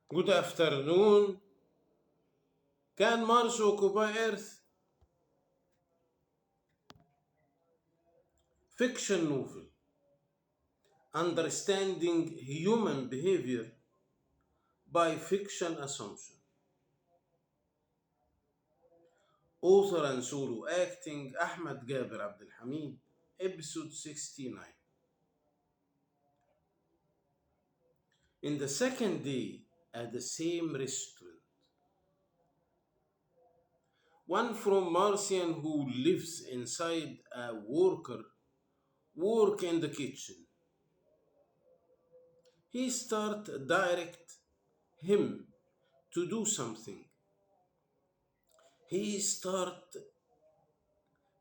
Good afternoon. Can Mars occupy Earth? Fiction novel. Understanding human behavior by fiction assumption. Author and solo acting Ahmed Gaber abdelhamid. Episode 69. In the second day at the same restaurant, one from Martian who lives inside a work in the kitchen. He direct him to do something. He start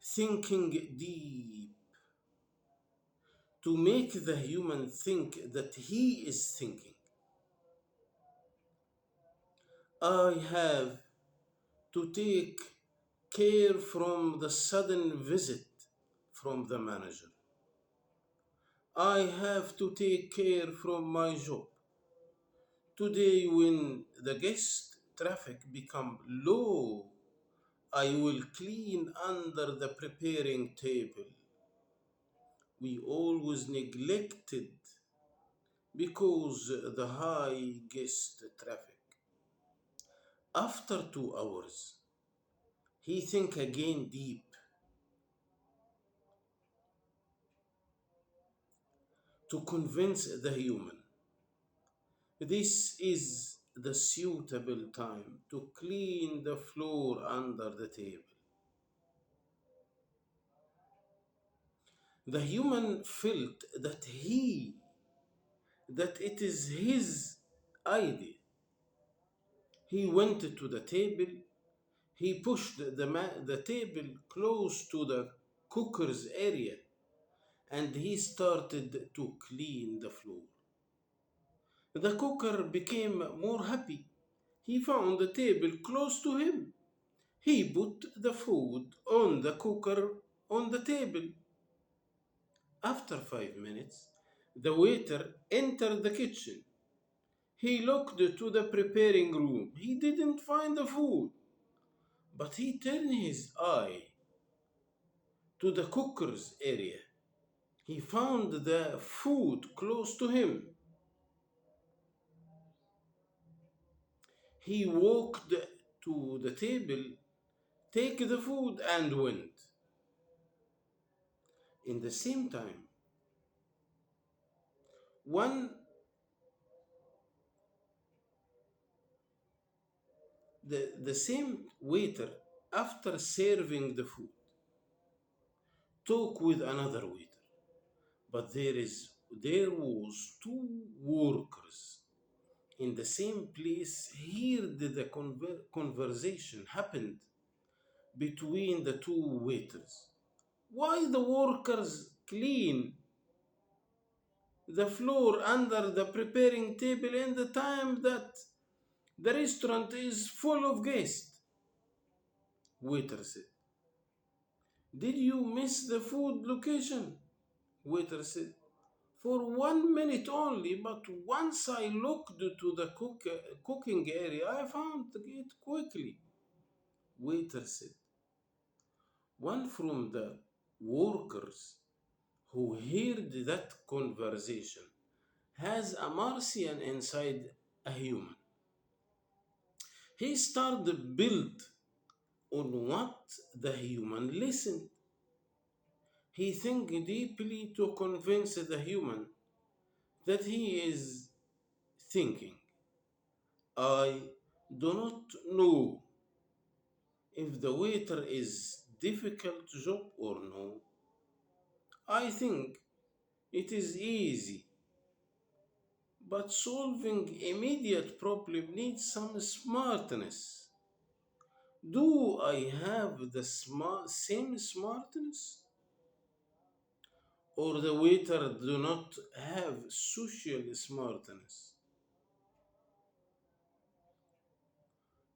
thinking deep to make the human think that he is thinking. I have to take care from the sudden visit from the manager. I have to take care from my job. Today when the guest traffic become low, I will clean under the preparing table. We always neglected because the high guest traffic. After 2 hours, he think again deep to convince the human. This is the suitable time to clean the floor under the table. The human felt that it is his idea. He went to the table. He pushed the table close to the cooker's area and he started to clean the floor. The cooker became more happy. He found the table close to him. He put the food on the cooker on the table. After 5 minutes, the waiter entered the kitchen. He looked to the preparing room. He didn't find the food, but he turned his eye to the cooker's area. He found the food close to him. He walked to the table, take the food, and went. In the same time, one the same waiter, after serving the food, talked with another waiter. But there was two workers in the same place. Here the conversation happened between the two waiters. Why the workers clean the floor under the preparing table in the time that the restaurant is full of guests? Waiter said. Did you miss the food location? Waiter said. For 1 minute only, but once I looked to the cooking area, I found it quickly. Waiter said. One from the workers who heard that conversation has a Martian inside a human. He started build on what the human listened. He think deeply to convince the human that he is thinking. I do not know if the waiter is difficult job or no. I think it is easy, but solving immediate problem needs some smartness. Do I have the same smartness? Or the waiter do not have social smartness?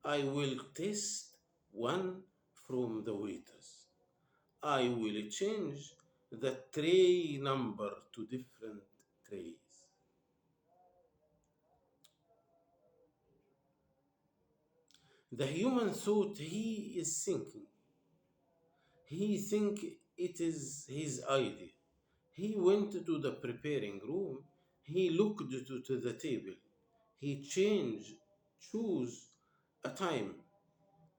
I will test one from the waiters. I will change the tray number to different trays. The human thought he is thinking. He think it is his idea. He went to the preparing room. He looked to the table. He choose a time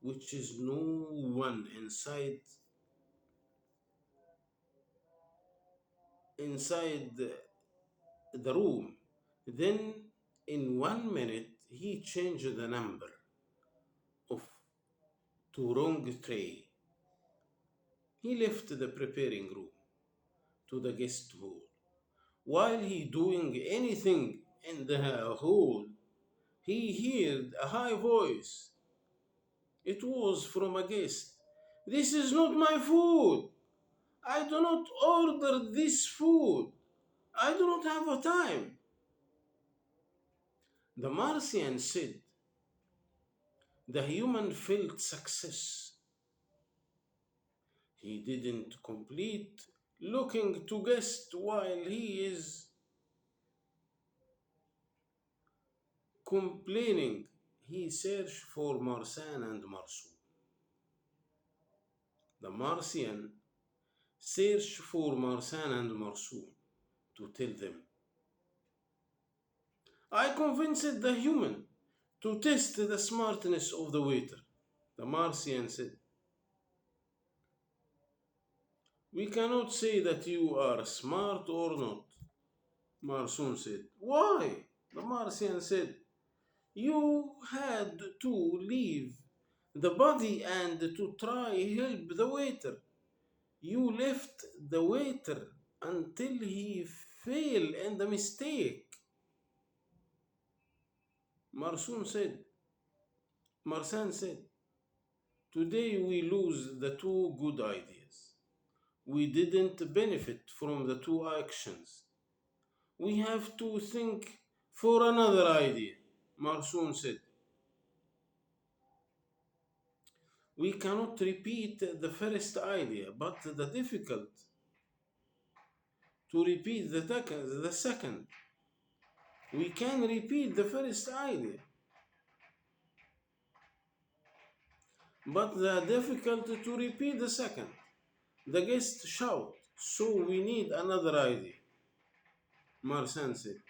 which is no one inside the room. Then, in 1 minute, he changed the number of to wrong tray. He left the preparing room to the guest hall. While he doing anything in the hall, he heard a high voice. It was from a guest. This is not my food. I do not order this food. I do not have a time. The Martian said, the human felt success. He didn't complete looking to guest while he is complaining. He searched for Marsan and Marsu. The Martian searched for Marsan and Marsu to tell them. I convinced the human to test the smartness of the waiter. The Martian said, we cannot say that you are smart or not. Marsun said, why? The Martian said, you had to leave the body and to try help the waiter. You left the waiter until he failed in the mistake. Marsun said, Marsan said, today we lose the two good ideas. We didn't benefit from the two actions. We have to think for another idea. Marsun said, we cannot repeat the first idea, but the difficult to repeat the second. We can repeat the first idea, but the difficult to repeat the second. The guest shout, so we need another idea. Marsan said,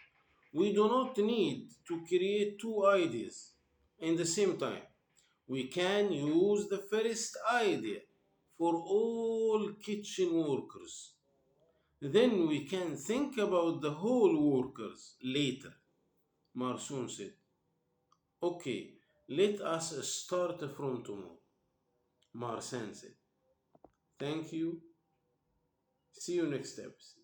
we do not need to create two ideas in the same time. We can use the first idea for all kitchen workers. Then we can think about the whole workers later. Marsun said, okay, let us start from tomorrow. Marsan said, thank you. See you next episode.